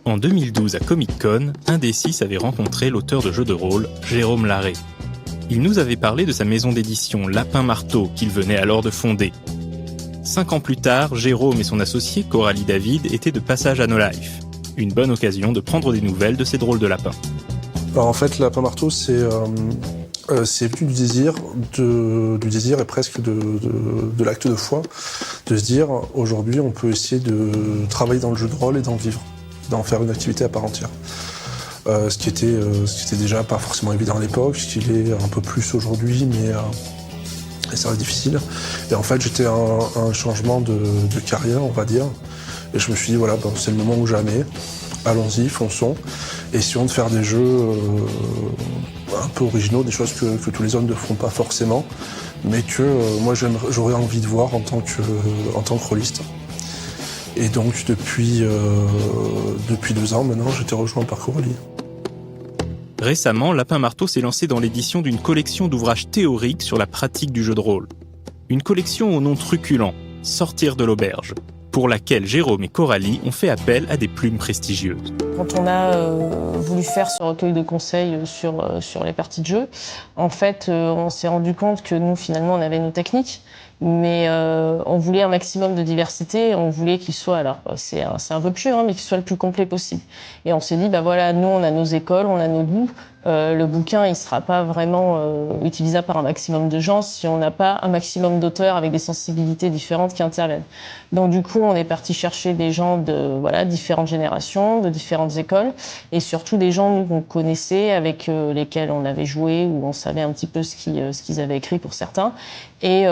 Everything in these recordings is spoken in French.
En 2012, à Comic-Con, Indécis avait rencontré l'auteur de jeux de rôle, Jérôme Larrey. Il nous avait parlé de sa maison d'édition Lapin Marteau qu'il venait alors de fonder. 5 ans plus tard, Jérôme et son associé Coralie David étaient de passage à No Life. Une bonne occasion de prendre des nouvelles de ces drôles de lapins. Alors en fait, Lapin Marteau, c'est venu du désir et presque de l'acte de foi, de se dire aujourd'hui on peut essayer de travailler dans le jeu de rôle et d'en vivre, d'en faire une activité à part entière. Ce qui était déjà pas forcément évident à l'époque, ce qui l'est un peu plus aujourd'hui, mais ça reste difficile. Et en fait, j'étais à un changement de carrière, on va dire, et je me suis dit voilà, c'est le moment ou jamais. Allons-y, fonçons, essayons de faire des jeux un peu originaux, des choses que tous les hommes ne font pas forcément, mais que moi j'aurais envie de voir en tant que rôliste. Et donc depuis 2 ans maintenant, j'étais rejoint par Coralie. Récemment, Lapin Marteau s'est lancé dans l'édition d'une collection d'ouvrages théoriques sur la pratique du jeu de rôle. Une collection au nom truculent, Sortir de l'auberge, pour laquelle Jérôme et Coralie ont fait appel à des plumes prestigieuses. Quand on a voulu faire ce recueil de conseils sur les parties de jeu, en fait, on s'est rendu compte que nous, finalement, on avait nos techniques, mais on voulait un maximum de diversité, on voulait qu'il soit, alors c'est un peu pur, mais qu'il soit le plus complet possible. Et on s'est dit, voilà, nous, on a nos écoles, on a nos goûts, le bouquin, il sera pas vraiment utilisable par un maximum de gens si on n'a pas un maximum d'auteurs avec des sensibilités différentes qui interviennent. Donc du coup, on est parti chercher des gens de différentes générations, de différentes écoles, et surtout des gens qu'on connaissait, avec lesquels on avait joué, ou on savait un petit peu ce qu'ils avaient écrit pour certains. Et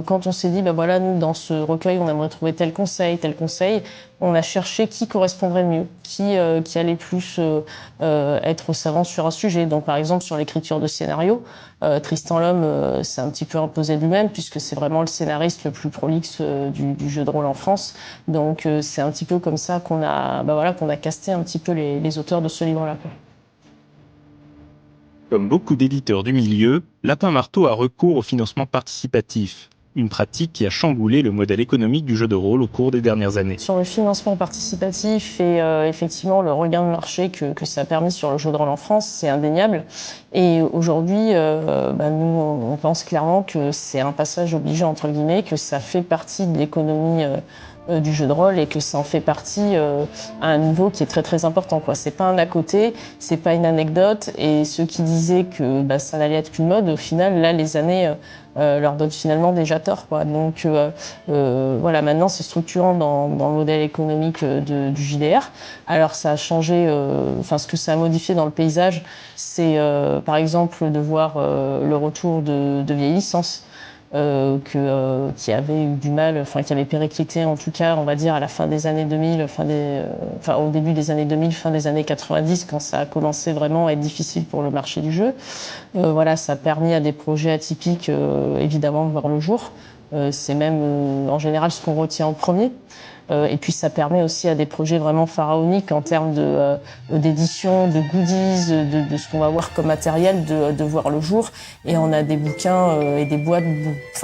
quand on s'est dit, nous, dans ce recueil, on aimerait trouver tel conseil, on a cherché qui correspondrait le mieux, qui allait plus être savant sur un sujet. Donc, par exemple, sur l'écriture de scénario, Tristan Lhomme s'est un petit peu imposé lui-même, puisque c'est vraiment le scénariste le plus prolixe du jeu de rôle en France. Donc, c'est un petit peu comme ça qu'on a casté un petit peu les auteurs de ce livre-là. Comme beaucoup d'éditeurs du milieu, Lapin Marteau a recours au financement participatif, une pratique qui a chamboulé le modèle économique du jeu de rôle au cours des dernières années. Sur le financement participatif et effectivement le regain de marché que ça a permis sur le jeu de rôle en France, c'est indéniable. Et aujourd'hui, nous, on pense clairement que c'est un passage obligé, entre guillemets, que ça fait partie de l'économie du jeu de rôle et que ça en fait partie à un niveau qui est très très important, quoi. C'est pas un à côté, c'est pas une anecdote, et ceux qui disaient que ça n'allait être qu'une mode, au final, là, les années leur donnent finalement déjà tort, quoi. Donc maintenant c'est structurant dans le modèle économique du JDR. Alors ça a changé, ce que ça a modifié dans le paysage, c'est par exemple de voir le retour de vieilles licences. Qui avait eu du mal, qui avait périclité en tout cas, on va dire à la fin des années 2000, au début des années 2000, fin des années 90, quand ça a commencé vraiment à être difficile pour le marché du jeu. Ça a permis à des projets atypiques, évidemment, de voir le jour. C'est même en général ce qu'on retient en premier. Et puis ça permet aussi à des projets vraiment pharaoniques en termes d'édition, de goodies, de ce qu'on va voir comme matériel, de voir le jour. Et on a des bouquins et des boîtes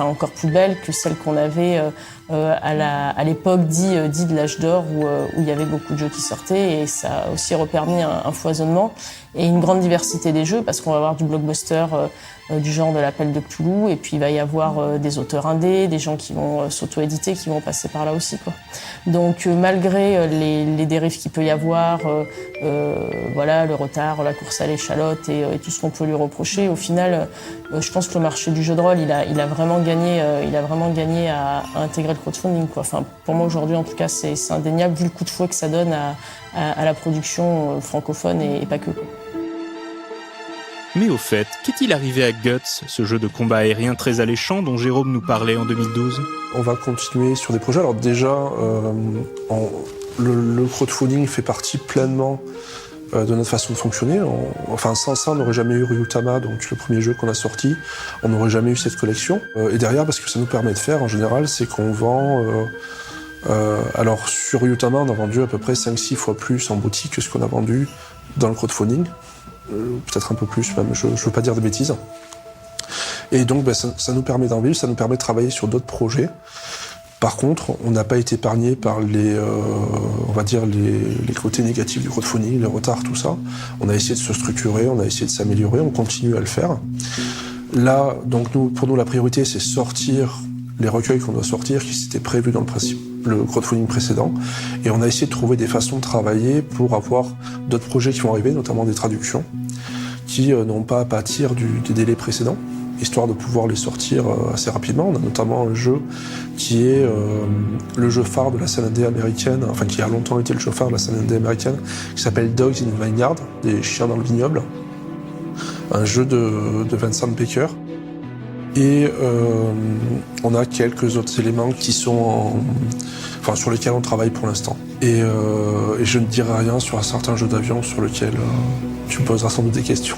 encore plus belles que celles qu'on avait à l'époque dit de l'âge d'or où il y avait beaucoup de jeux qui sortaient, et ça a aussi repermis un foisonnement et une grande diversité des jeux, parce qu'on va avoir du blockbuster du genre de l'Appel de Cthulhu, et puis il va y avoir des auteurs indés, des gens qui vont s'auto-éditer, qui vont passer par là aussi, quoi. Donc malgré les dérives qu'il peut y avoir, le retard, la course à l'échalote et tout ce qu'on peut lui reprocher, au final, je pense que le marché du jeu de rôle, il a vraiment gagné à intégrer le crowdfunding, quoi. Pour moi aujourd'hui, en tout cas, c'est indéniable vu le coup de fouet que ça donne à la production francophone et pas que, quoi. Mais au fait, qu'est-il arrivé à Guts, ce jeu de combat aérien très alléchant dont Jérôme nous parlait en 2012 ? On va continuer sur des projets. Alors déjà, le crowdfunding fait partie pleinement de notre façon de fonctionner. Sans ça, on n'aurait jamais eu Ryutama, donc le premier jeu qu'on a sorti. On n'aurait jamais eu cette collection. Et derrière, parce que ça nous permet de faire, en général, c'est qu'on vend... alors sur Ryutama, on a vendu à peu près 5-6 fois plus en boutique que ce qu'on a vendu dans le crowdfunding. Peut-être un peu plus même, je ne veux pas dire de bêtises. Et donc ça nous permet d'en vivre, ça nous permet de travailler sur d'autres projets. Par contre, on n'a pas été épargné par les côtés négatifs du crowdfunding, les retards, tout ça. On a essayé de se structurer, on a essayé de s'améliorer, on continue à le faire. Là, donc pour nous, la priorité, c'est sortir les recueils qu'on doit sortir, qui s'étaient prévus dans le crowdfunding précédent. Et on a essayé de trouver des façons de travailler pour avoir d'autres projets qui vont arriver, notamment des traductions, qui n'ont pas à pâtir des délais précédents, histoire de pouvoir les sortir assez rapidement. On a notamment un jeu qui est le jeu phare de la scène indé américaine, enfin qui a longtemps été le jeu phare de la scène indé américaine, qui s'appelle Dogs in the Vineyard, des chiens dans le vignoble. Un jeu de Vincent Baker. Et on a quelques autres éléments qui sont sur lesquels on travaille pour l'instant. Et je ne dirai rien sur un certain jeu d'avion sur lequel tu me poseras sans doute des questions.